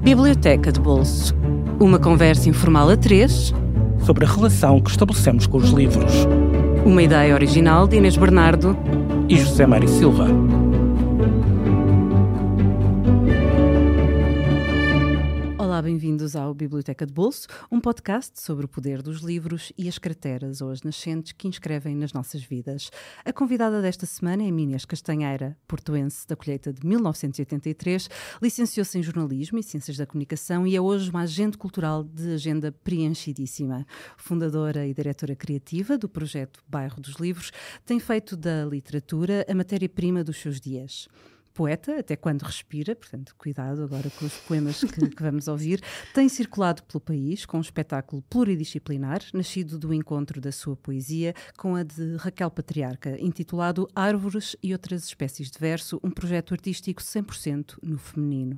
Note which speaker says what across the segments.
Speaker 1: Biblioteca de Bolso. Uma conversa informal a três
Speaker 2: sobre a relação que estabelecemos com os livros.
Speaker 1: Uma ideia original de Inês Bernardo
Speaker 2: e José Mário Silva.
Speaker 1: Olá, bem-vindos ao Biblioteca de Bolso, um podcast sobre o poder dos livros e as crateras ou as nascentes que inscrevem nas nossas vidas. A convidada desta semana é Inês Castanheira, portuense da colheita de 1983, licenciou-se em Jornalismo e Ciências da Comunicação e é hoje uma agente cultural de agenda preenchidíssima. Fundadora e diretora criativa do projeto Bairro dos Livros, tem feito da literatura a matéria-prima dos seus dias. Poeta, até quando respira, portanto, cuidado agora com os poemas que vamos ouvir, tem circulado pelo país com um espetáculo pluridisciplinar, nascido do encontro da sua poesia com a de Raquel Patriarca, intitulado Árvores e Outras Espécies de Verso, um projeto artístico 100% no feminino.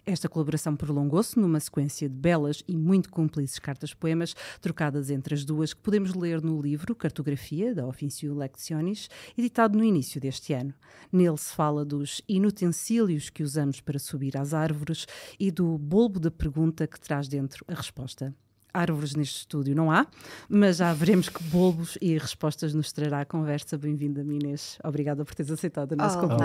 Speaker 1: Esta colaboração prolongou-se numa sequência de belas e muito cúmplices cartas-poemas trocadas entre as duas que podemos ler no livro Cartografia, da Officio Lectionis, editado no início deste ano. Nele se fala dos inutensílios que usamos para subir às árvores e do bulbo da pergunta que traz dentro a resposta. Árvores neste estúdio não há, mas já veremos que bulbos e respostas nos trará a conversa. Bem-vinda, Inês. Obrigada por teres aceitado o nosso convite.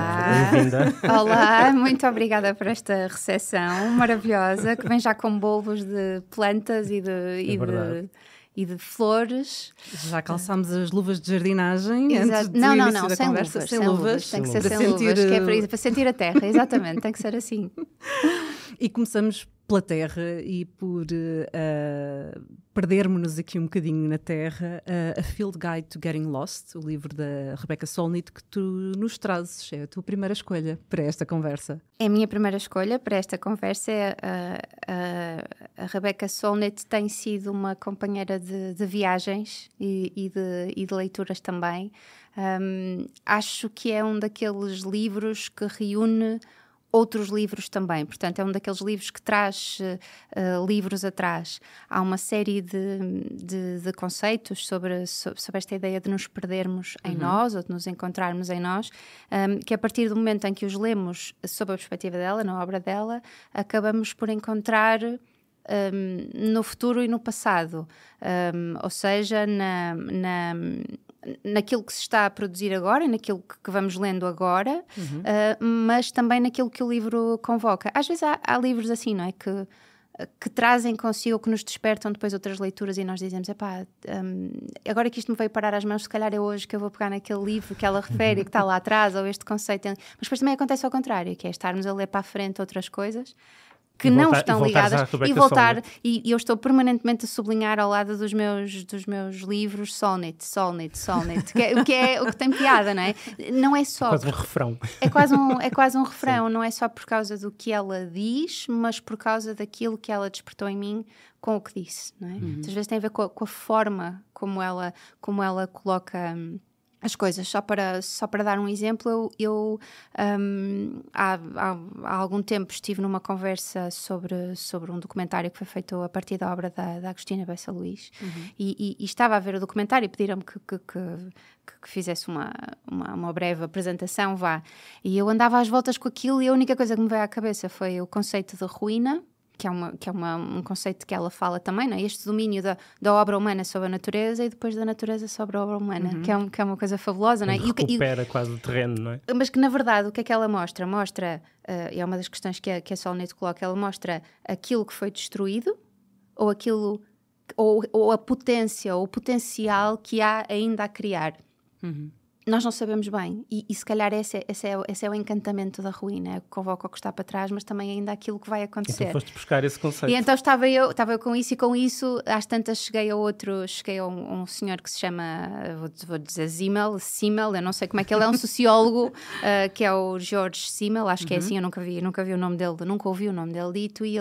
Speaker 2: Bem-vinda.
Speaker 3: Olá, muito obrigada por esta recepção maravilhosa, que vem já com bulbos de plantas e de flores.
Speaker 1: Já calçámos as luvas de jardinagem antes do início da conversa?
Speaker 3: Sem luvas. Tem que ser sem luvas, que é para sentir a terra, exatamente, tem que ser assim.
Speaker 1: E começamos pela terra e por perdermos-nos aqui um bocadinho na terra. A Field Guide to Getting Lost, o livro da Rebecca Solnit, que tu nos trazes. É a tua primeira escolha para esta conversa.
Speaker 3: É a minha primeira escolha para esta conversa. A Rebecca Solnit tem sido uma companheira de viagens e de leituras também. Acho que é um daqueles livros que reúne outros livros também, portanto é um daqueles livros que traz livros atrás. Há uma série de conceitos sobre esta ideia de nos perdermos em nós ou de nos encontrarmos em nós, que a partir do momento em que os lemos sob a perspectiva dela, na obra dela, acabamos por encontrar no futuro e no passado, ou seja, naquilo que se está a produzir agora e naquilo que vamos lendo agora, mas também naquilo que o livro convoca. Às vezes há livros assim, não é? Que trazem consigo, que nos despertam depois outras leituras e nós dizemos, agora que isto me veio parar às mãos, se calhar é hoje que eu vou pegar naquele livro que ela refere e que está lá atrás, ou este conceito. Mas depois também acontece ao contrário, que é estarmos a ler para a frente outras coisas que não estão ligadas e eu estou permanentemente a sublinhar ao lado dos meus livros Solnit, o que tem piada, não é? Não é só...
Speaker 2: É quase um refrão.
Speaker 3: É quase um refrão, não é só por causa do que ela diz, mas por causa daquilo que ela despertou em mim com o que disse, não é? Às vezes tem a ver com a forma como ela coloca... as coisas. Só para dar um exemplo, eu há algum tempo estive numa conversa sobre um documentário que foi feito a partir da obra da Agostina Bessa Luís, e estava a ver o documentário e pediram-me que fizesse uma breve apresentação, e eu andava às voltas com aquilo e a única coisa que me veio à cabeça foi o conceito de ruína, que é um conceito que ela fala também, não é? Este domínio da obra humana sobre a natureza e depois da natureza sobre a obra humana, que é uma coisa fabulosa, não é?
Speaker 2: Recupera quase o terreno, não é?
Speaker 3: Mas que na verdade o que é que ela mostra? E é uma das questões que a Solnit coloca, ela mostra aquilo que foi destruído ou a potência ou o potencial que há ainda a criar. Nós não sabemos bem, e se calhar esse é o encantamento da ruína, que convoca o que está para trás, mas também ainda aquilo que vai acontecer.
Speaker 2: Então foste buscar esse conceito.
Speaker 3: E então estava eu com isso, e com isso às tantas cheguei a um senhor que se chama, vou dizer Simmel, eu não sei como é que ele é, um sociólogo, que é o George Simmel, acho que é assim, eu nunca vi o nome dele, nunca ouvi o nome dele dito, e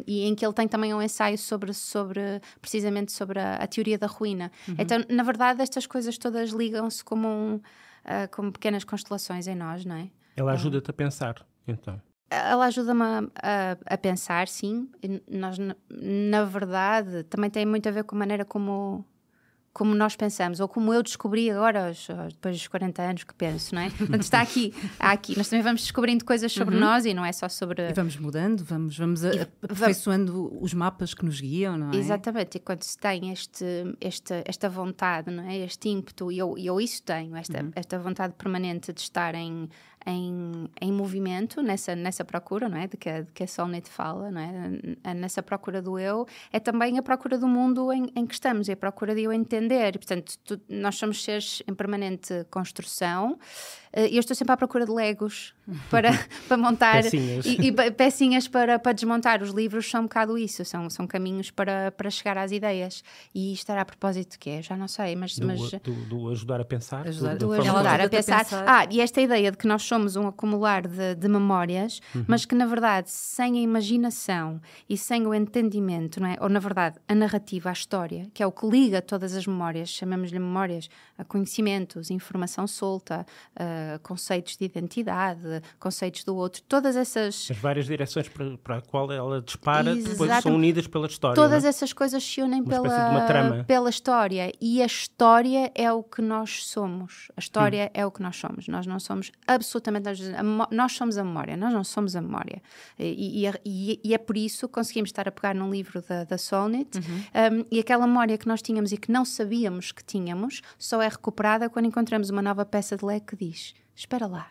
Speaker 3: em que ele tem também um ensaio precisamente sobre a teoria da ruína. Então, na verdade, estas coisas todas ligam-se como pequenas constelações em nós, não é?
Speaker 2: Ela ajuda-te a pensar, então.
Speaker 3: Ela ajuda-me a pensar, sim. Nós, na verdade, também tem muito a ver com a maneira como como nós pensamos, ou como eu descobri agora, depois dos 40 anos que penso, não é? Portanto, está aqui. Nós também vamos descobrindo coisas sobre nós e não é só sobre...
Speaker 1: E vamos mudando, vamos aperfeiçoando os mapas que nos guiam, não é?
Speaker 3: Exatamente, e quando se tem esta vontade, não é? Este ímpeto, e eu isso tenho, esta vontade permanente de estar em movimento, nessa procura, não é? De que a Soulmate fala, não é? Nessa procura do eu, é também a procura do mundo em que estamos, é a procura de eu entender. E, portanto, nós somos seres em permanente construção, e eu estou sempre à procura de legos para montar
Speaker 2: pecinhas.
Speaker 3: e pecinhas para desmontar. Os livros são um bocado isso, são caminhos para chegar às ideias. E isto era a propósito de quê? Já não sei, mas
Speaker 2: do ajudar a pensar.
Speaker 3: Do ajudar a pensar. E esta ideia de que nós somos um acumular de memórias, mas que na verdade sem a imaginação e sem o entendimento, não é? Ou na verdade a narrativa, a história, que é o que liga todas as memórias, chamamos-lhe memórias, a conhecimentos, informação solta, conceitos de identidade, conceitos do outro, todas essas...
Speaker 2: As várias direções para a qual ela dispara,
Speaker 3: Exatamente.
Speaker 2: depois são unidas pela história.
Speaker 3: Todas
Speaker 2: não é?
Speaker 3: essas coisas se unem
Speaker 2: Uma espécie de uma trama.
Speaker 3: pela história, e a história é o que nós somos. A história é o que nós somos. Nós não somos absolutamente... Nós somos a memória, nós não somos a memória. E é por isso que conseguimos estar a pegar num livro da Soulmate, e aquela memória que nós tínhamos e que não sabíamos que tínhamos, só é recuperada quando encontramos uma nova peça de Lego que diz: espera lá.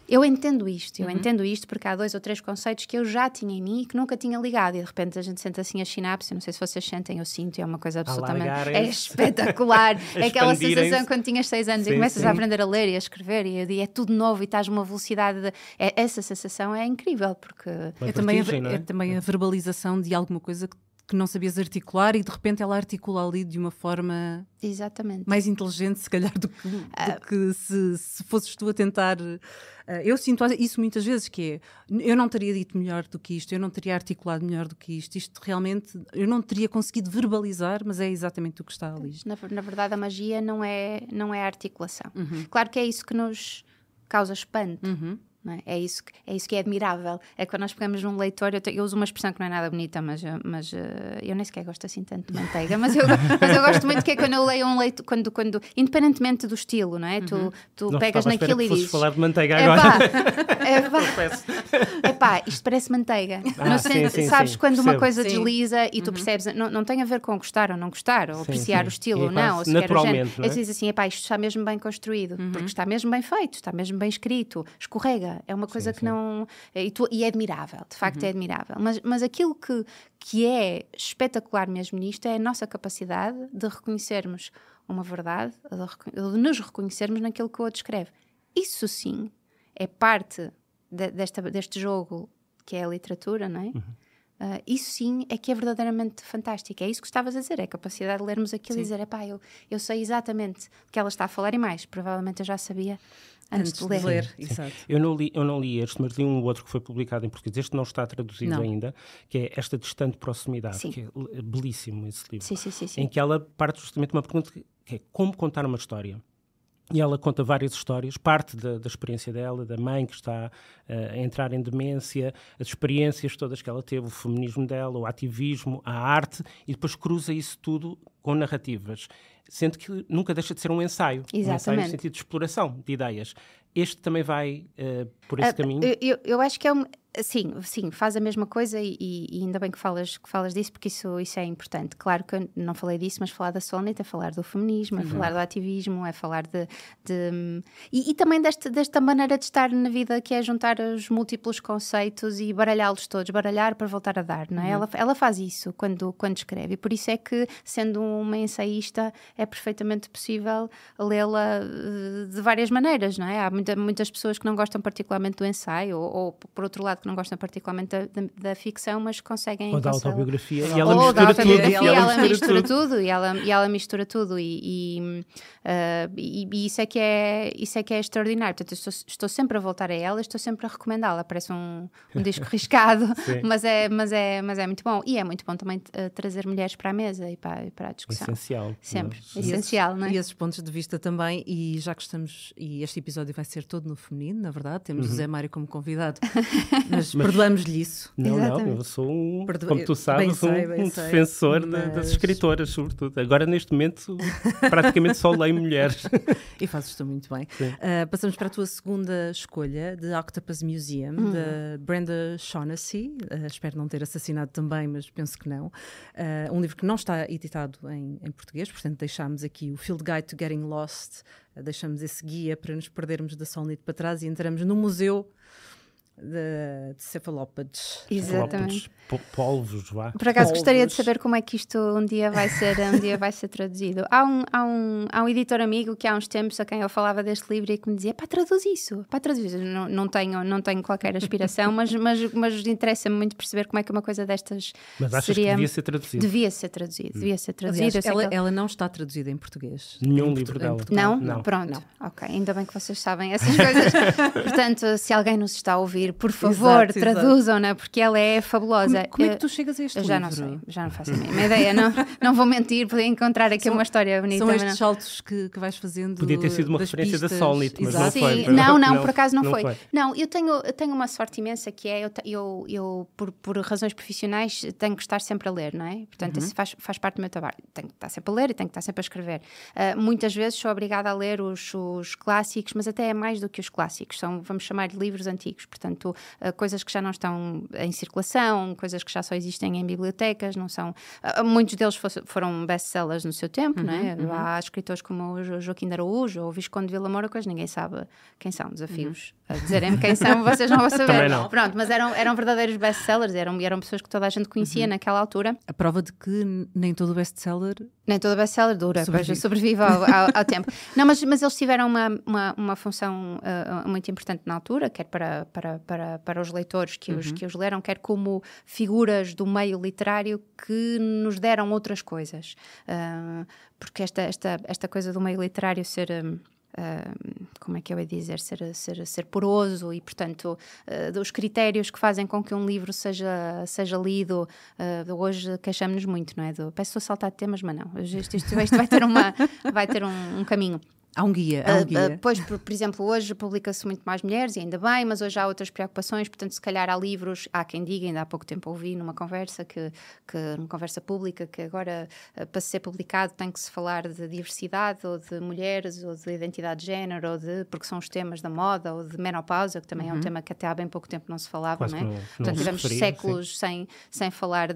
Speaker 3: Eu entendo isto porque há 2 ou 3 conceitos que eu já tinha em mim e que nunca tinha ligado, e de repente a gente sente assim a sinapse, não sei se vocês sentem, eu sinto, é uma coisa absolutamente... É espetacular, é aquela sensação quando tinhas 6 anos e começas a aprender a ler e a escrever e é tudo novo e estás numa velocidade, essa sensação é incrível, porque...
Speaker 1: É também a verbalização de alguma coisa que não sabias articular e de repente ela articula ali de uma forma
Speaker 3: Exatamente.
Speaker 1: mais inteligente, se calhar, do que se fosses tu a tentar. Eu sinto isso muitas vezes, que é, eu não teria dito melhor do que isto, eu não teria articulado melhor do que isto realmente, eu não teria conseguido verbalizar, mas é exatamente o que está ali.
Speaker 3: Na verdade, a magia não é a articulação. Claro que é isso que nos causa espanto. Não é? É isso que é admirável. É quando nós pegamos num leitor, eu uso uma expressão que não é nada bonita, mas eu nem sequer gosto assim tanto de manteiga, mas eu gosto muito, que é quando eu leio um leitor, quando independentemente do estilo, não é? Tu
Speaker 2: não
Speaker 3: pegas naquilo e dizes:
Speaker 2: falar de manteiga agora.
Speaker 3: Isto parece manteiga.
Speaker 2: Sim,
Speaker 3: sabes quando
Speaker 2: percebo.
Speaker 3: uma coisa desliza e tu percebes, não tem a ver com gostar ou não gostar, ou apreciar o estilo ou não, ou se quer o género.
Speaker 2: Não é?
Speaker 3: Tu dizes assim: isto está mesmo bem construído, porque está mesmo bem feito, está mesmo bem escrito, escorrega. É uma coisa que não... E é admirável, de facto é admirável. Mas aquilo que é espetacular mesmo nisto é a nossa capacidade de reconhecermos uma verdade, de nos reconhecermos naquilo que o outro escreve. Isso sim é parte deste jogo que é a literatura, não é? Isso sim é que é verdadeiramente fantástico. É isso que estavas a dizer, é a capacidade de lermos aquilo e dizer: eu sei exatamente o que ela está a falar e mais, provavelmente eu já sabia antes de ler.
Speaker 1: Exato.
Speaker 2: Eu não li este, mas li um outro que foi publicado em português. Este não está traduzido ainda, que é Esta Distante Proximidade, que é belíssimo esse livro.
Speaker 3: Sim.
Speaker 2: Em que ela parte justamente de uma pergunta que é como contar uma história. E ela conta várias histórias, parte da experiência dela, da mãe que está a entrar em demência, as experiências todas que ela teve, o feminismo dela, o ativismo, a arte, e depois cruza isso tudo com narrativas, sendo que nunca deixa de ser um ensaio.
Speaker 3: Exatamente.
Speaker 2: Um ensaio no sentido de exploração de ideias. Este também vai por esse caminho?
Speaker 3: Eu acho que é sim, faz a mesma coisa e ainda bem que falas disso, porque isso é importante. Claro que eu não falei disso, mas falar da Soulmate é falar do feminismo, é falar do ativismo, é falar e também desta maneira de estar na vida, que é juntar os múltiplos conceitos e baralhá-los todos, baralhar para voltar a dar, não é? Ela faz isso quando escreve, e por isso é que, sendo uma ensaísta, é perfeitamente possível lê-la de várias maneiras, não é? Há muitas pessoas que não gostam particularmente do ensaio, ou por outro lado que não gostam particularmente da ficção, mas conseguem...
Speaker 2: Ou da autobiografia,
Speaker 3: e ela mistura tudo. E ela mistura tudo, e isso é que é extraordinário. Portanto, estou sempre a voltar a ela, estou sempre a recomendá-la. Parece um disco riscado, mas é muito bom. E é muito bom também trazer mulheres para a mesa e para a discussão.
Speaker 2: Essencial.
Speaker 3: Sempre. Essencial, não é?
Speaker 1: E esses pontos de vista também, e já que estamos, e este episódio vai ser todo no feminino, na verdade. Temos o Zé Mário como convidado, mas perdoamos-lhe isso.
Speaker 2: Não, eu sou como tu sabes, um defensor das escritoras, sobretudo. Agora, neste momento, praticamente só leio mulheres.
Speaker 1: E fazes tu muito bem. Passamos para a tua segunda escolha, The Octopus Museum, de Brenda Shaughnessy. Espero não ter assassinado também, mas penso que não. Um livro que não está editado em português, portanto deixámos aqui o Field Guide to Getting Lost, deixamos esse guia para nos perdermos da Solnit para trás e entramos no museu de cefalópodes.
Speaker 3: Exatamente.
Speaker 2: Polvos, vá.
Speaker 3: Por acaso gostaria de saber como é que isto um dia vai ser traduzido. Há um editor amigo que há uns tempos a quem eu falava deste livro e que me dizia, traduz isso. Não tenho qualquer aspiração, mas interessa-me muito perceber como é que uma coisa destas
Speaker 2: mas achas que devia ser traduzido?
Speaker 3: Devia ser traduzido.
Speaker 1: Aliás, ela não está traduzida em português.
Speaker 2: Nenhum livro dela.
Speaker 3: Não? Pronto. Não. Ok, ainda bem que vocês sabem essas coisas. Portanto, se alguém nos está a ouvir, por favor, traduzam, né? Porque ela é fabulosa.
Speaker 1: Como é que tu chegas a este livro?
Speaker 3: Já não sei, já não faço a mínima ideia. Não vou mentir, podia encontrar aqui uma história bonita.
Speaker 1: São estes saltos que vais fazendo.
Speaker 2: Podia ter sido uma referência
Speaker 1: pistas.
Speaker 2: Da Solnit, mas não foi.
Speaker 3: Não, por acaso não foi. Não, eu tenho uma sorte imensa que é, eu por razões profissionais, tenho que estar sempre a ler, não é? Portanto, isso faz parte do meu trabalho. Tenho que estar sempre a ler e tenho que estar sempre a escrever. Muitas vezes sou obrigada a ler os clássicos, mas até é mais do que os clássicos. Vamos chamar de livros antigos. Portanto, coisas que já não estão em circulação, coisas que já só existem em bibliotecas, não são... muitos deles foram best-sellers no seu tempo, não é? Há escritores como o Joaquim de Araújo ou o Visconde de Vila Moura, que hoje ninguém sabe quem são. Desafios a dizerem-me quem são, vocês não vão saber.
Speaker 2: Também não.
Speaker 3: Pronto, mas eram verdadeiros best-sellers, eram pessoas que toda a gente conhecia naquela altura.
Speaker 1: A prova de que nem todo best-seller
Speaker 3: dura, sobrevive ao tempo. Não, mas eles tiveram uma função muito importante na altura, quer para os leitores que os leram, quer como figuras do meio literário que nos deram outras coisas. Porque esta coisa do meio literário ser... como é que eu ia dizer, ser poroso e, portanto, dos critérios que fazem com que um livro seja lido. Hoje queixamos-nos muito, não é? Peço a saltar de temas, mas não. Isto vai ter um caminho.
Speaker 1: Há um guia.
Speaker 3: Pois, por exemplo, hoje publica-se muito mais mulheres, e ainda bem, mas hoje há outras preocupações, portanto, se calhar há livros, há quem diga, ainda há pouco tempo ouvi numa conversa, numa conversa pública, que agora, para ser publicado, tem que se falar de diversidade, ou de mulheres, ou de identidade de género, porque são os temas da moda, ou de menopausa, que também é um tema que até há bem pouco tempo não se falava, não é? Portanto, tivemos séculos sem falar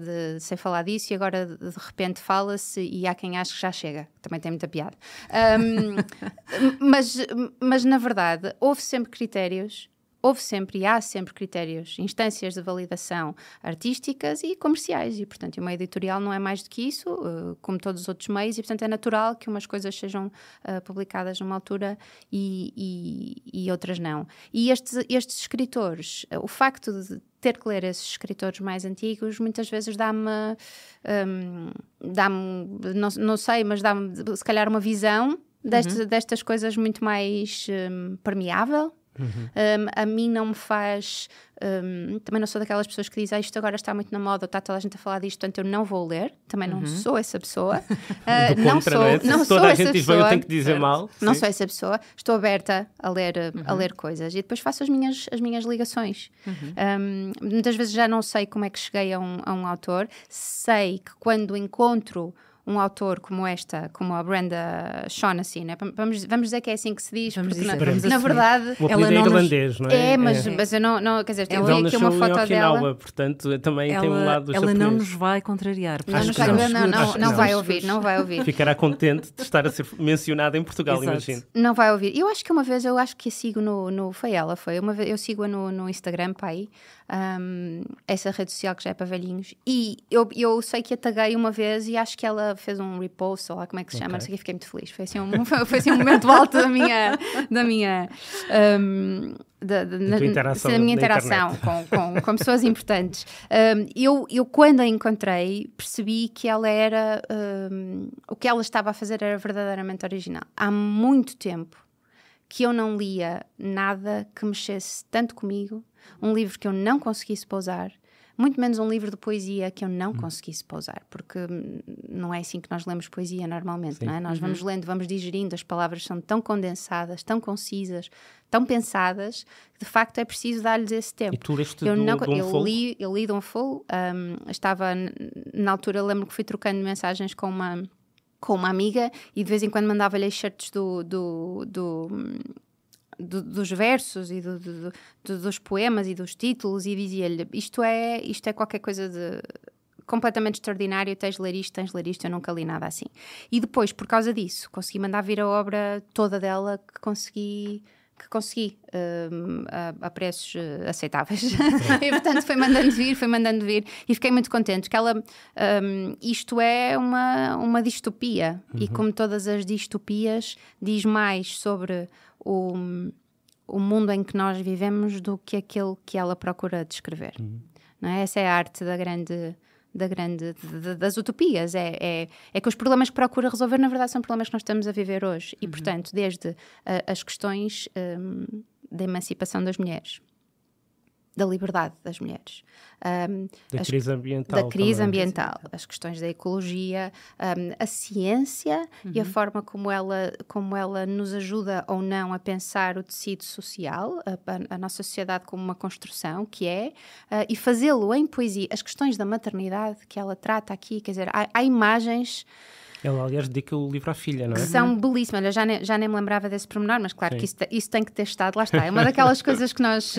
Speaker 3: disso, e agora, de repente, fala-se, e há quem ache que já chega. Também tem muita piada. Mas, na verdade, houve sempre critérios, e há sempre critérios, instâncias de validação artísticas e comerciais, e, portanto, uma editorial não é mais do que isso, como todos os outros meios, e, portanto, é natural que umas coisas sejam publicadas numa altura e outras não. E estes escritores, o facto de ter que ler esses escritores mais antigos, muitas vezes dá-me não sei, mas dá-me, se calhar, uma visão destas coisas muito mais permeável. A mim não me faz... também não sou daquelas pessoas que dizem isto agora está muito na moda, está toda a gente a falar disto, portanto eu não vou ler. Também não sou essa pessoa.
Speaker 2: Não sou toda a gente diz bem, eu tenho que dizer mal.
Speaker 3: Não sou essa pessoa. Estou aberta a ler coisas e depois faço as minhas ligações. Muitas vezes já não sei como é que cheguei a um autor. Sei que quando encontro um autor como a Brenda Shaughnessy, né? Vamos dizer que é assim que se diz, porque na verdade
Speaker 2: ela não é irlandês, não é?
Speaker 3: Mas eu não, quer dizer, eu vi aqui uma foto dela.
Speaker 2: Portanto, também tem um lado
Speaker 1: ela não nos vai contrariar.
Speaker 3: Não vai ouvir.
Speaker 2: Ficará contente de estar a ser mencionada em Portugal, imagino.
Speaker 3: Não vai ouvir. Eu acho que uma vez, que a sigo eu sigo-a no Instagram, pai, essa rede social que já é para velhinhos, e eu sei que a taguei uma vez e acho que ela fez um repost, ou lá como é que se chama, não sei o que, fiquei muito feliz. Foi assim um momento alto da minha interação com pessoas importantes. Eu quando a encontrei, percebi que ela era o que ela estava a fazer era verdadeiramente original. Há muito tempo que eu não lia nada que mexesse tanto comigo, um livro que eu não conseguisse pousar, muito menos um livro de poesia que eu não conseguisse pausar, porque não é assim que nós lemos poesia normalmente, não é? Nós vamos lendo, vamos digerindo, as palavras são tão condensadas, tão concisas, tão pensadas, que de facto é preciso dar-lhes esse tempo.
Speaker 2: E tu leste
Speaker 3: eu
Speaker 2: li
Speaker 3: li de um fogo, estava, na altura, lembro que fui trocando mensagens com uma amiga e de vez em quando mandava-lhe excertos dos versos e dos poemas e dos títulos e dizia-lhe, isto é qualquer coisa de completamente extraordinário, tens de ler isto, eu nunca li nada assim. E depois, por causa disso, consegui mandar vir a obra toda dela que consegui a preços aceitáveis. E portanto foi mandando vir e fiquei muito contente, porque ela isto é uma distopia e como todas as distopias diz mais sobre o mundo em que nós vivemos do que aquele que ela procura descrever. Não é? Essa é a arte das utopias, é que os problemas que procura resolver na verdade são problemas que nós estamos a viver hoje e portanto desde as questões da emancipação das mulheres, da liberdade das mulheres,
Speaker 2: da crise ambiental,
Speaker 3: as questões da ecologia, a ciência e a forma como ela nos ajuda ou não a pensar o tecido social, a nossa sociedade como uma construção que é, e fazê-lo em poesia. As questões da maternidade que ela trata aqui, quer dizer, há imagens.
Speaker 2: Ela, aliás, dedica o livro à filha, não é?
Speaker 3: Que são belíssimas. Eu já nem me lembrava desse pormenor, mas claro que isso tem que ter estado. Lá está. É uma daquelas coisas que nós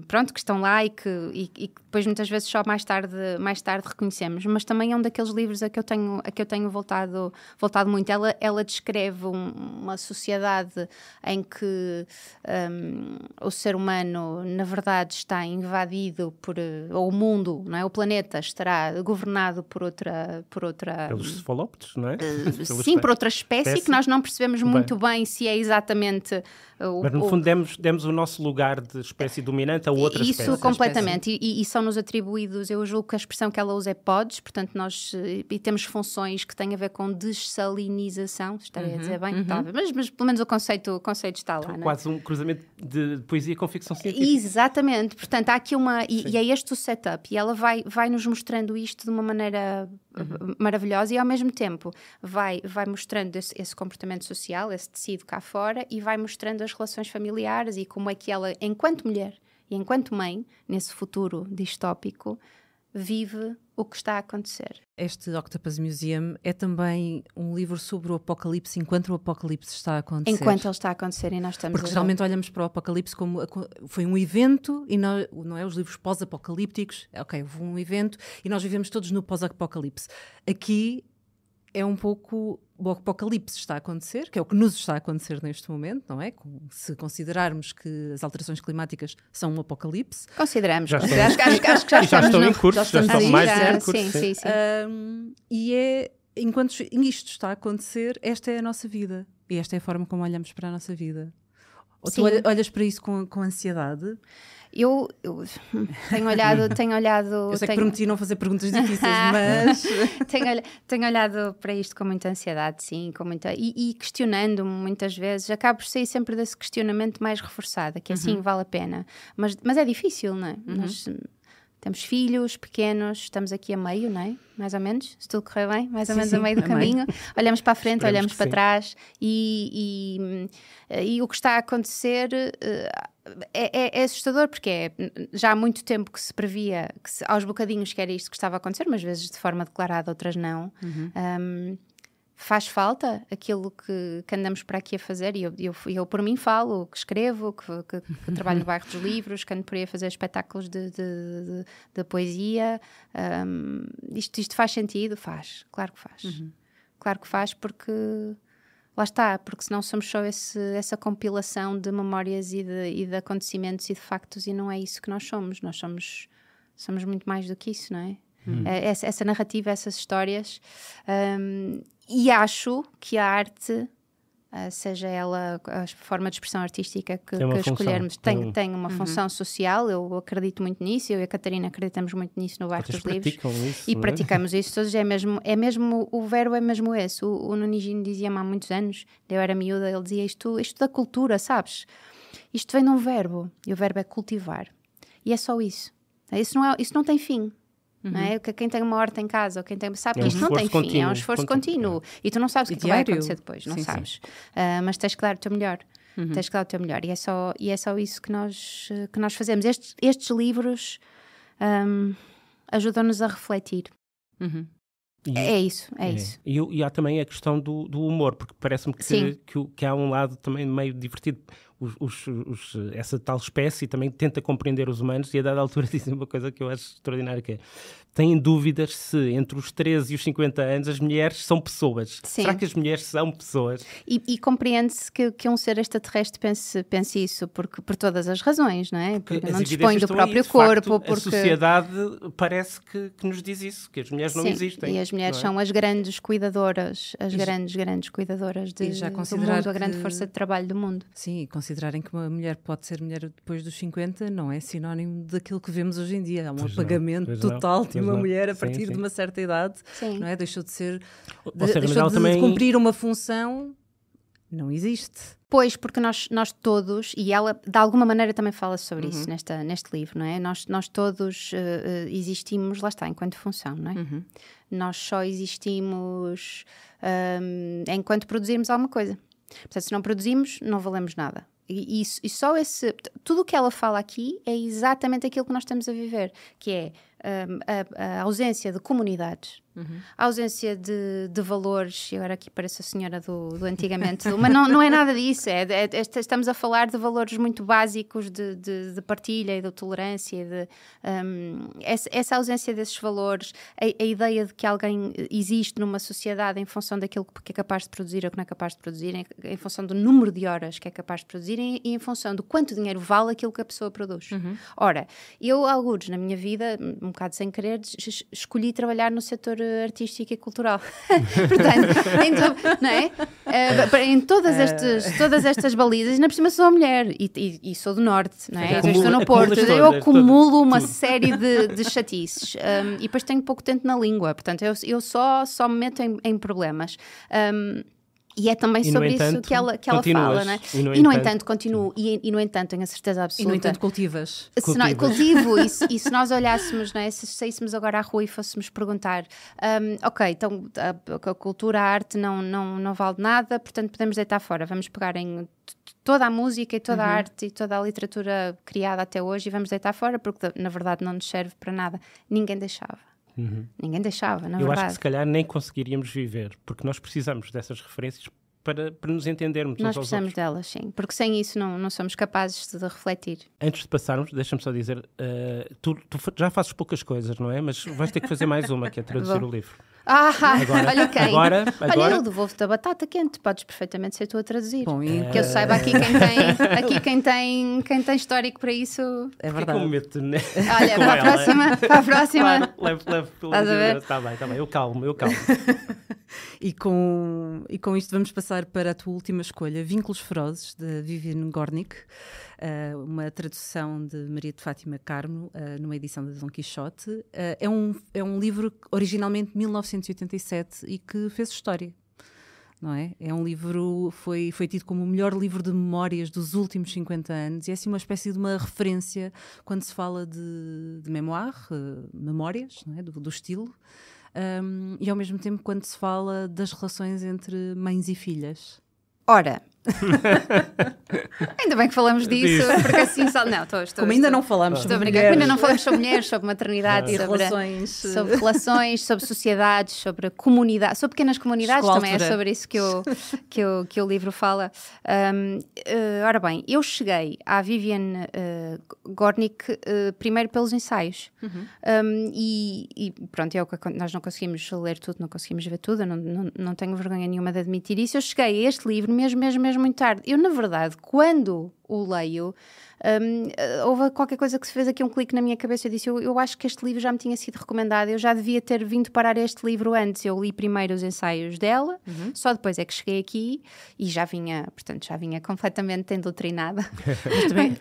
Speaker 3: pronto, que estão lá e que depois muitas vezes só mais tarde reconhecemos. Mas também é um daqueles livros a que eu tenho voltado muito. Ela descreve uma sociedade em que o ser humano, na verdade, está invadido ou o mundo, não é? O planeta estará governado por outra
Speaker 2: pelos cefalópodes, não é?
Speaker 3: Sim, por outra espécie que nós não percebemos muito bem se é exatamente
Speaker 2: mas no fundo demos o nosso lugar de espécie dominante a outra espécie.
Speaker 3: Isso completamente, e são-nos atribuídos, eu julgo que a expressão que ela usa é pods, portanto nós temos funções que têm a ver com dessalinização, estarei a dizer bem, talvez, mas pelo menos o conceito está lá.
Speaker 2: Quase um cruzamento de poesia com ficção científica.
Speaker 3: Exatamente, portanto há aqui e é este o setup, e ela vai nos mostrando isto de uma maneira maravilhosa e ao mesmo tempo vai mostrando esse comportamento social, esse tecido cá fora e vai mostrando as relações familiares e como é que ela, enquanto mulher e enquanto mãe, nesse futuro distópico, vive o que está a acontecer.
Speaker 1: Este Octopus Museum é também um livro sobre o apocalipse enquanto o apocalipse está a acontecer.
Speaker 3: Enquanto ele está a acontecer e nós estamos
Speaker 1: Porque geralmente olhamos para o apocalipse como foi um evento e não é os livros pós-apocalípticos. Ok, houve um evento e nós vivemos todos no pós-apocalipse. Aqui é um pouco o apocalipse está a acontecer, que é o que nos está a acontecer neste momento, não é? Se considerarmos que as alterações climáticas são um apocalipse.
Speaker 3: Consideramos.
Speaker 2: Acho
Speaker 3: que já
Speaker 2: estão em curso, já estão mais em curso.
Speaker 3: Sim.
Speaker 1: E enquanto isto está a acontecer, esta é a nossa vida. E esta é a forma como olhamos para a nossa vida. Ou tu olhas para isso com ansiedade?
Speaker 3: Eu tenho olhado...
Speaker 1: Eu sei que prometi não fazer perguntas difíceis, mas...
Speaker 3: tenho olhado para isto com muita ansiedade, sim, e questionando-me muitas vezes. Acabo por sair sempre desse questionamento mais reforçado, que assim vale a pena. Mas é difícil, não é? Nós temos filhos pequenos, estamos aqui a meio, não é? Mais ou menos, se tudo correr bem, mais ou menos a meio do caminho. Olhamos para a frente, olhamos para trás e o que está a acontecer... É assustador porque já há muito tempo que se previa aos bocadinhos que era isto que estava a acontecer, mas às vezes de forma declarada, outras não. Faz falta aquilo que andamos para aqui a fazer e eu por mim falo, que escrevo, que trabalho no bairro dos livros, que ando por aí a fazer espetáculos de poesia. Isto faz sentido? Faz, claro que faz. Claro que faz porque... Lá está, porque senão somos só essa compilação de memórias e de acontecimentos e de factos e não é isso que nós somos. Nós somos muito mais do que isso, não é? Essa narrativa, essas histórias. E acho que a arte, seja ela a forma de expressão artística que escolhermos, tem uma função social. Eu acredito muito nisso, eu e a Catarina acreditamos muito nisso no Bairro dos Livros.
Speaker 2: Isso,
Speaker 3: e praticamos isso todos. É mesmo o verbo é mesmo esse. O Nuno Gino dizia-me há muitos anos, eu era miúda, ele dizia isto da cultura, sabes? Isto vem de um verbo, e o verbo é cultivar. E é só isso. Isso não tem fim. Não é? Quem tem uma horta em casa, ou quem tem, sabe que isto não tem fim, é um esforço contínuo. E tu não sabes o que vai acontecer depois, não sabes. Mas tens que dar o teu melhor. Tens que dar o teu melhor. E é só isso que nós fazemos. Estes livros ajudam-nos a refletir. É isso.
Speaker 2: E há também a questão do humor, porque parece-me que há um lado também meio divertido. Essa tal espécie também tenta compreender os humanos e a dada altura dizem uma coisa que eu acho extraordinária, que é: têm dúvidas se entre os 13 e os 50 anos as mulheres são pessoas.
Speaker 3: Sim.
Speaker 2: Será que as mulheres são pessoas?
Speaker 3: E compreende-se que um ser extraterrestre pense isso por todas as razões, não é? Porque não dispõe do próprio corpo.
Speaker 2: Facto, a sociedade parece que nos diz isso, que as mulheres não existem.
Speaker 3: E as mulheres são as grandes cuidadoras, grandes cuidadoras do mundo, a grande força de trabalho do mundo.
Speaker 1: Sim, e considerarem que uma mulher pode ser mulher depois dos 50 não é sinónimo daquilo que vemos hoje em dia. Há um apagamento total de uma mulher a partir de uma certa idade.
Speaker 3: Sim.
Speaker 1: Não é? Deixou de ser...
Speaker 2: Deixou
Speaker 1: de cumprir uma função... Não existe.
Speaker 3: Pois, porque nós todos, e ela de alguma maneira também fala sobre isso neste livro, não é? Nós todos existimos, lá está, enquanto função, não é? Nós só existimos enquanto produzirmos alguma coisa. Portanto, se não produzimos, não valemos nada. E só tudo o que ela fala aqui é exatamente aquilo que nós estamos a viver, que é a ausência de comunidades, a ausência de valores. E agora aqui parece a senhora do antigamente, mas não é nada disso. Estamos a falar de valores muito básicos de partilha e de tolerância, essa ausência desses valores, a ideia de que alguém existe numa sociedade em função daquilo que é capaz de produzir ou que não é capaz de produzir, em função do número de horas que é capaz de produzir e em função de quanto dinheiro vale aquilo que a pessoa produz. Ora, eu, alguns na minha vida, um bocado sem querer, escolhi trabalhar no setor artístico e cultural. Portanto, não é? Em todas estas balizas, ainda por cima sou mulher e sou do Norte, não é? Estou no Porto, eu acumulo uma série de chatices e depois tenho pouco tempo na língua, portanto eu só me meto em problemas. E é também sobre isso que ela fala, não é? E no entanto continuo, e no entanto tenho a certeza absoluta.
Speaker 1: E no entanto cultivas.
Speaker 3: Cultivo, e se nós olhássemos, não é? Se saíssemos agora à rua e fôssemos perguntar, ok, então a cultura, a arte não vale nada, portanto podemos deitar fora, vamos pegar em toda a música e toda a arte e toda a literatura criada até hoje e vamos deitar fora, porque na verdade não nos serve para nada. Ninguém deixava. Ninguém deixava, na verdade.
Speaker 2: Eu acho que se calhar nem conseguiríamos viver, porque nós precisamos dessas referências para nos entendermos.
Speaker 3: Nós precisamos delas, sim, porque sem isso não somos capazes de refletir.
Speaker 2: Antes de passarmos, deixa-me só dizer, tu já fazes poucas coisas, não é? Mas vais ter que fazer mais uma, que é traduzir o livro.
Speaker 3: Agora, olha quem?
Speaker 2: Agora,
Speaker 3: olha, eu devolvo-te a batata quente, podes perfeitamente ser tu a traduzir.
Speaker 1: Bom,
Speaker 3: que eu saiba quem tem histórico para isso.
Speaker 1: É verdade.
Speaker 3: Olha, para a próxima.
Speaker 2: Claro, levo pelo menos. Está bem, eu calmo.
Speaker 1: E com isto vamos passar para a tua última escolha, Vínculos Ferozes, de Viviane Gornick, uma tradução de Maria de Fátima Carmo, numa edição de Dom Quixote. É um livro originalmente de 1987 e que fez história. Não é? É um livro, foi tido como o melhor livro de memórias dos últimos 50 anos e é assim uma espécie de uma referência quando se fala de memoir, memórias, não é? do estilo. E ao mesmo tempo quando se fala das relações entre mães e filhas.
Speaker 3: Ora, ainda bem que falamos disso, porque assim só... Não,
Speaker 1: como ainda não falamos sobre mulheres.
Speaker 3: Ainda não falamos sobre mulheres, sobre maternidade, sobre relações, sobre sociedades, sobre comunidade, sobre pequenas comunidades, também é sobre isso que o livro fala. Ora bem, eu cheguei à Viviane Gornick primeiro pelos ensaios. E pronto, nós não conseguimos ler tudo, não conseguimos ver tudo, eu não tenho vergonha nenhuma de admitir isso. Eu cheguei a este livro mesmo muito tarde. Eu, na verdade, quando o leio, houve qualquer coisa que se fez aqui um clique na minha cabeça. Eu disse, eu acho que este livro já me tinha sido recomendado, eu já devia ter vindo parar este livro antes. Eu li primeiro os ensaios dela, só depois é que cheguei aqui e já vinha completamente endoctrinada.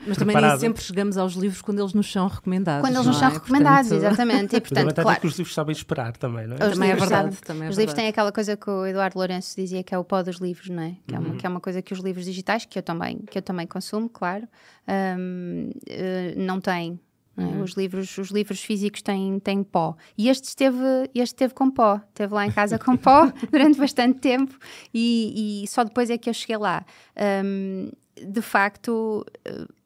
Speaker 1: Mas também nem sempre chegamos aos livros quando eles nos são recomendados.
Speaker 3: Quando eles nos são recomendados, exatamente. E, portanto,
Speaker 2: claro, que os livros sabem esperar também, não é?
Speaker 1: Também é verdade.
Speaker 3: Os livros têm aquela coisa que o Eduardo Lourenço dizia, que é o pó dos livros, não é? Que é uma coisa que os livros digitais, que eu também consumo, claro, não têm. não é? Os livros físicos têm pó. E este esteve com pó. Esteve lá em casa com pó durante bastante tempo e só depois é que eu cheguei lá. De facto,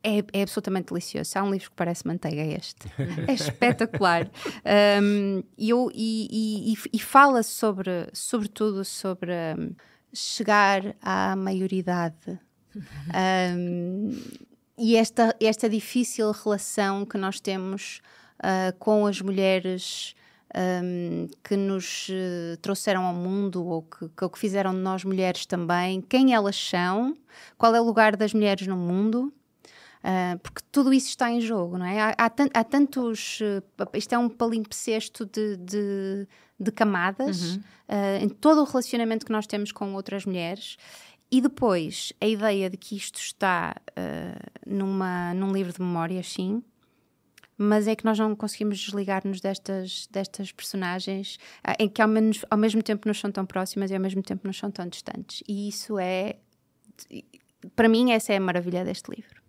Speaker 3: é absolutamente delicioso. Há um livro que parece manteiga, este. É espetacular. E fala sobretudo sobre chegar à maioridade. E esta difícil relação que nós temos com as mulheres que nos trouxeram ao mundo ou que fizeram de nós mulheres também, quem elas são, qual é o lugar das mulheres no mundo, porque tudo isso está em jogo, não é? Há tantos... isto é um palimpsesto de camadas em todo o relacionamento que nós temos com outras mulheres. E depois, a ideia de que isto está num livro de memórias, sim, mas é que nós não conseguimos desligar-nos destas personagens em que ao mesmo tempo nos são tão próximas e ao mesmo tempo nos são tão distantes. E isso para mim, essa é a maravilha deste livro.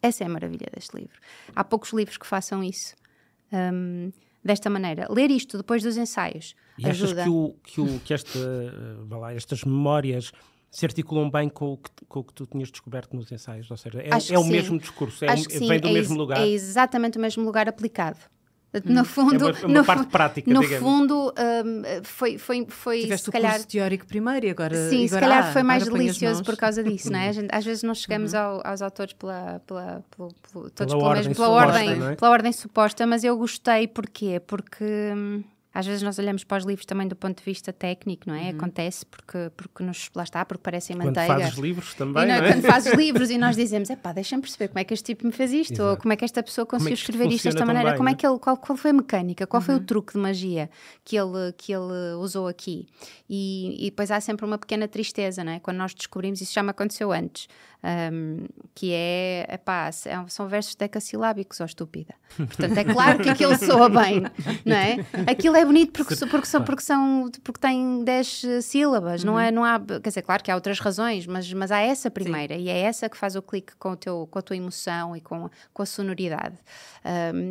Speaker 3: Essa é a maravilha deste livro. Há poucos livros que façam isso desta maneira. Ler isto depois dos ensaios ajuda.
Speaker 2: Achas que estas memórias se articulam bem com o que tu tinhas descoberto nos ensaios? Ou seja, é o mesmo discurso, vem do mesmo lugar?
Speaker 3: É exatamente o mesmo lugar aplicado. No fundo,
Speaker 2: é uma parte prática,
Speaker 3: no
Speaker 2: digamos.
Speaker 3: fundo, foi
Speaker 1: tiveste
Speaker 3: se calhar,
Speaker 1: o curso teórico primeiro e agora...
Speaker 3: Sim, se calhar foi mais delicioso
Speaker 1: por
Speaker 3: por causa disso, não é? Às vezes não chegamos aos autores pela ordem suposta, mas eu gostei. Porquê? Porque... às vezes nós olhamos para os livros também do ponto de vista técnico, não é? Acontece porque lá está, porque parecem manteiga.
Speaker 2: Quando fazes livros também, não é?
Speaker 3: Quando fazes livros e nós dizemos, deixa-me perceber como é que este tipo me fez isto,
Speaker 2: Exato.
Speaker 3: ou como é que esta pessoa conseguiu escrever isto desta
Speaker 2: funciona
Speaker 3: maneira,
Speaker 2: tão bem,
Speaker 3: qual foi a mecânica, qual foi o truque de magia que ele usou aqui. E depois há sempre uma pequena tristeza, não é? Quando nós descobrimos, isso já me aconteceu antes, que são versos decassilábicos, ó estúpida. Portanto, é claro que aquilo soa bem, não é? Aquilo é bonito porque tem 10 sílabas, não há, quer dizer, claro que há outras razões, mas há essa primeira. Sim. E é essa que faz o clique com a tua emoção e com a sonoridade.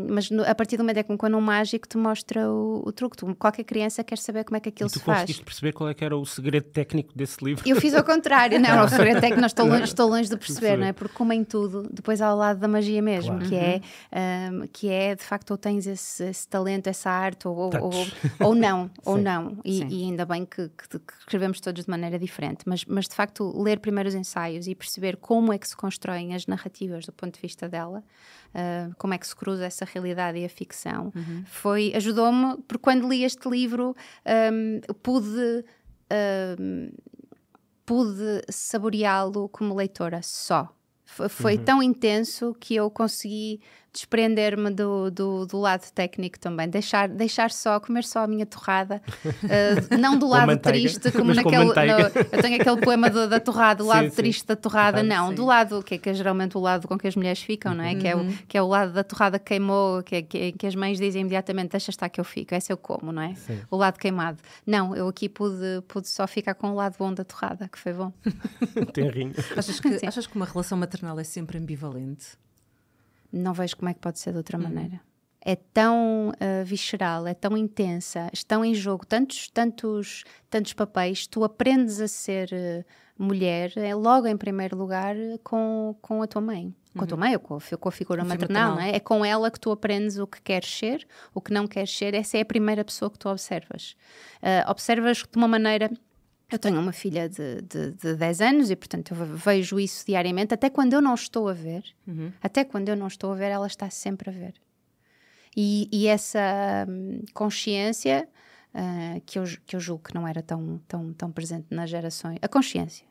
Speaker 3: Mas a partir do momento é como quando um mágico te mostra o truque. Qualquer criança quer saber como é que aquilo se faz.
Speaker 2: E tu conseguiste perceber qual é que era o segredo técnico desse livro?
Speaker 3: Eu fiz ao contrário. Não, o segredo técnico estou longe de perceber, não é? Porque como em tudo, depois há o lado da magia mesmo, claro. que é de facto ou tens esse talento, essa arte ou não. E ainda bem que escrevemos todos de maneira diferente, mas de facto ler primeiro os ensaios e perceber como é que se constroem as narrativas do ponto de vista dela, como é que se cruza essa realidade e a ficção, ajudou-me, porque quando li este livro pude saboreá-lo como leitora só. Foi tão intenso que eu consegui desprender-me do lado técnico também, deixar só, comer só a minha torrada, não do lado triste, como naquele... eu tenho aquele poema da torrada, do lado triste da torrada, não, do lado, que é geralmente o lado com que as mulheres ficam, não é? Que é o lado da torrada que queimou, que as mães dizem imediatamente, deixa estar que eu fico, esse eu como, não é? Sim. O lado queimado. Não, eu aqui pude só ficar com o lado bom da torrada, que foi bom.
Speaker 2: Tenrinho.
Speaker 1: Achas que uma relação maternal é sempre ambivalente?
Speaker 3: Não vejo como é que pode ser de outra maneira. É tão visceral, é tão intensa, estão em jogo tantos papéis. Tu aprendes a ser mulher logo em primeiro lugar com a tua mãe. Com a tua mãe ou com a figura maternal, não é? É com ela que tu aprendes o que queres ser, o que não queres ser. Essa é a primeira pessoa que tu observas. Observas de uma maneira... Eu tenho uma filha de 10 anos e, portanto, eu vejo isso diariamente. Até quando eu não estou a ver, ela está sempre a ver. E essa consciência, que eu julgo que não era tão presente nas gerações... A consciência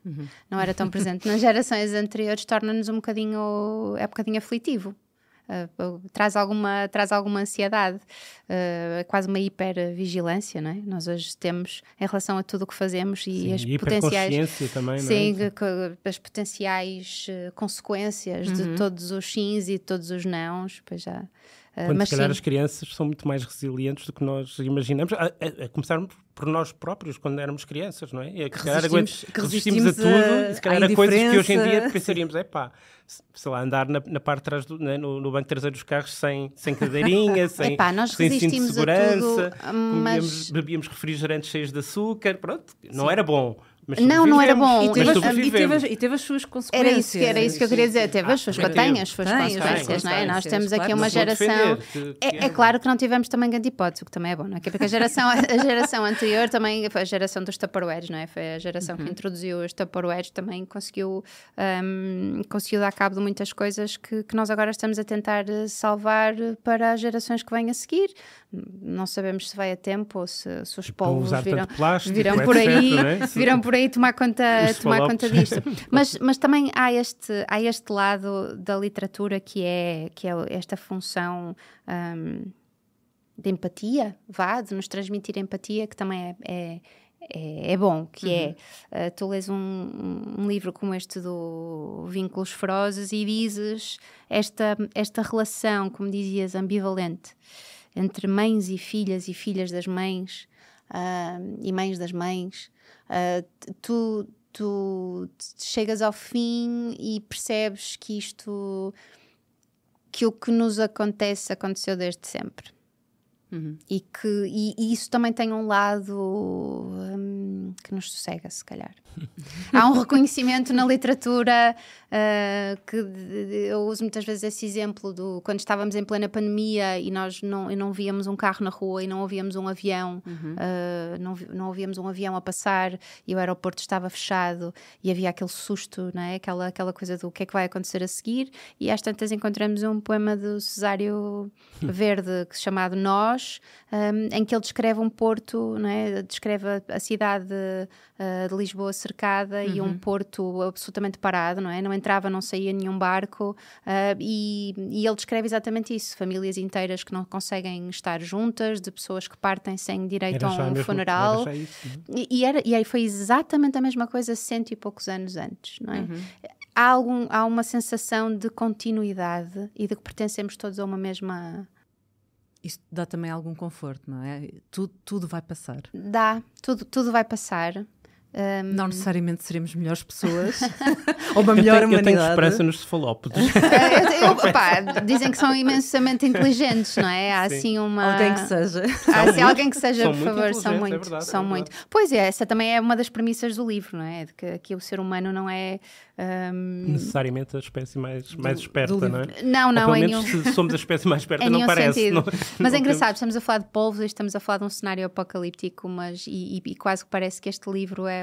Speaker 3: não era tão presente nas gerações anteriores, torna-nos um bocadinho aflitivo. Traz alguma ansiedade, quase uma hipervigilância, não é? Nós hoje temos em relação a tudo o que fazemos e as potenciais
Speaker 2: também,
Speaker 3: sim, não é? As potenciais consequências de todos os sims e todos os nãos, pois já
Speaker 2: Quando se calhar as crianças são muito mais resilientes do que nós imaginamos, a começar por nós próprios, quando éramos crianças, não é? E resistimos a tudo, se calhar a coisas que hoje em dia pensaríamos, sei lá, andar na parte de trás, no banco traseiro dos carros sem cadeirinha, sem cinto de segurança, bebíamos refrigerantes cheios de açúcar, pronto, não era bom.
Speaker 3: Não era bom.
Speaker 1: E teve as suas consequências.
Speaker 3: Era isso que eu queria dizer. Teve as suas consequências, não é? Nós temos aqui uma geração... É claro que não tivemos também grande hipótese, o que também é bom, não é? Porque a geração anterior também foi a geração dos Tupperwares, não é? Foi a geração que introduziu os Tupperwares, também conseguiu dar cabo de muitas coisas que nós agora estamos a tentar salvar para as gerações que vêm a seguir. Não sabemos se vai a tempo ou se os polvos virão por aí tomar conta disto. Mas também há este lado da literatura que é esta função de empatia, de nos transmitir empatia, que também é bom, que tu lês um livro como este do Vínculos Ferozes e dizes esta relação, como dizias, ambivalente entre mães e filhas das mães e mães das mães. Tu chegas ao fim e percebes que o que nos aconteceu desde sempre. E isso também tem um lado que nos sossega, se calhar. Há um reconhecimento na literatura que eu uso muitas vezes esse exemplo quando estávamos em plena pandemia e nós não víamos um carro na rua e não ouvíamos um avião, não ouvíamos um avião a passar e o aeroporto estava fechado e havia aquele susto, não é? Aquela coisa do que é que vai acontecer a seguir, e às tantas encontramos um poema do Cesário Verde chamado Nós, em que ele descreve um porto, não é? Descreve a cidade de Lisboa cercada e um porto absolutamente parado, não é? Não entrava, não saía nenhum barco, e ele descreve exatamente isso, famílias inteiras que não conseguem estar juntas, de pessoas que partem sem direito a um funeral. E aí foi exatamente a mesma coisa 100 e poucos anos antes, não é? Há uma sensação de continuidade e de que pertencemos todos a uma mesma...
Speaker 1: Isso dá também algum conforto, não é? Tudo vai passar.
Speaker 3: Tudo vai passar.
Speaker 1: Não necessariamente seremos melhores pessoas ou uma melhor humanidade.
Speaker 2: Eu tenho esperança nos cefalópodes.
Speaker 3: Dizem que são imensamente inteligentes, não é? Há assim uma...
Speaker 1: Alguém que seja.
Speaker 3: Alguém que seja, por favor, são muito. Pois é, essa também é uma das premissas do livro, não é? De que o ser humano não é...
Speaker 2: necessariamente a espécie mais esperta, não é?
Speaker 3: Não,
Speaker 2: pelo menos se somos a espécie mais esperta, não parece.
Speaker 3: Mas é engraçado, estamos a falar de polvos e estamos a falar de um cenário apocalíptico, mas e quase que parece que este livro é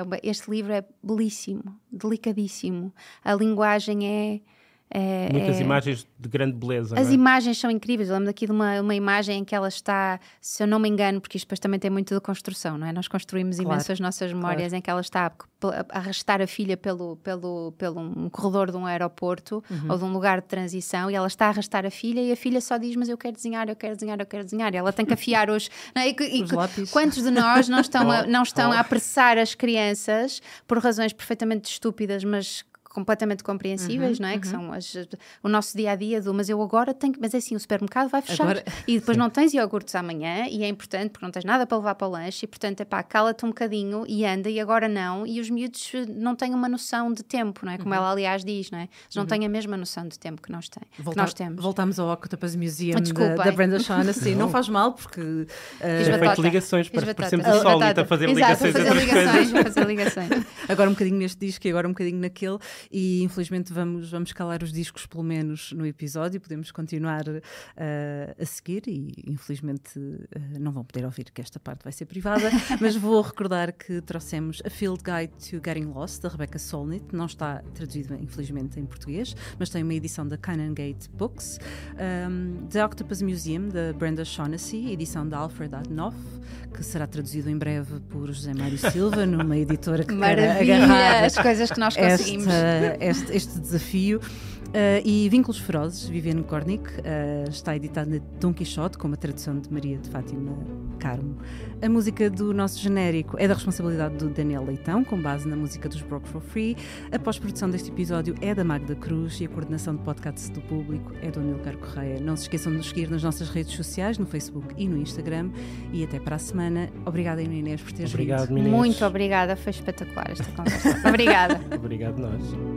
Speaker 3: belíssimo, delicadíssimo. A linguagem
Speaker 2: muitas imagens de grande beleza.
Speaker 3: As imagens são incríveis. Eu lembro aqui de uma imagem em que ela está, se eu não me engano, porque isto depois também tem muito de construção, não é? Nós construímos imenso as nossas memórias, em que ela está a arrastar a filha pelo um corredor de um aeroporto ou de um lugar de transição, e ela está a arrastar a filha e a filha só diz, mas eu quero desenhar. E ela tem que afiar os lápis. Quantos de nós não estão a apressar as crianças por razões perfeitamente estúpidas, mas completamente compreensíveis, não é? Que são o nosso dia-a-dia mas eu agora tenho que... Mas é assim, o supermercado vai fechar e depois não tens iogurtes amanhã e é importante porque não tens nada para levar para o lanche e, portanto, cala-te um bocadinho e anda, e agora não. E os miúdos não têm uma noção de tempo, não é? Como ela, aliás, diz, não é? Eles não têm a mesma noção de tempo que nós temos.
Speaker 1: Voltamos ao Octopus Museum da Brenda Shaughnessy. Não faz mal, porque...
Speaker 2: Já feito ligações, parecemos a Sólita a fazer ligações.
Speaker 3: Exato, fazer ligações.
Speaker 1: Agora um bocadinho neste disco e agora um bocadinho naquele. E infelizmente vamos calar os discos pelo menos no episódio, podemos continuar a seguir e infelizmente não vão poder ouvir, que esta parte vai ser privada, mas vou recordar que trouxemos A Field Guide to Getting Lost, da Rebecca Solnit. Não está traduzido infelizmente em português, mas tem uma edição da Canongate Books. The Octopus Museum, da Brenda Shaughnessy, edição da Alfred Adnoff, que será traduzido em breve por José Mário Silva, numa editora que quer agarrar
Speaker 3: as coisas que nós conseguimos.
Speaker 1: Este desafio. E Vínculos Ferozes, Viviane Gornick, está editada na Dom Quixote, com uma tradução de Maria de Fátima Carmo. A música do nosso genérico é da responsabilidade do Daniel Leitão, com base na música dos Broke for Free. A pós-produção deste episódio é da Magda Cruz e a coordenação de podcast do público é do Amilcar Correia. Não se esqueçam de nos seguir nas nossas redes sociais, no Facebook e no Instagram. E até para a semana. Obrigada, Inês, por teres vindo.
Speaker 2: Obrigado, Inês.
Speaker 3: Muito obrigada, foi espetacular esta conversa. Obrigada.
Speaker 2: Obrigado, nós.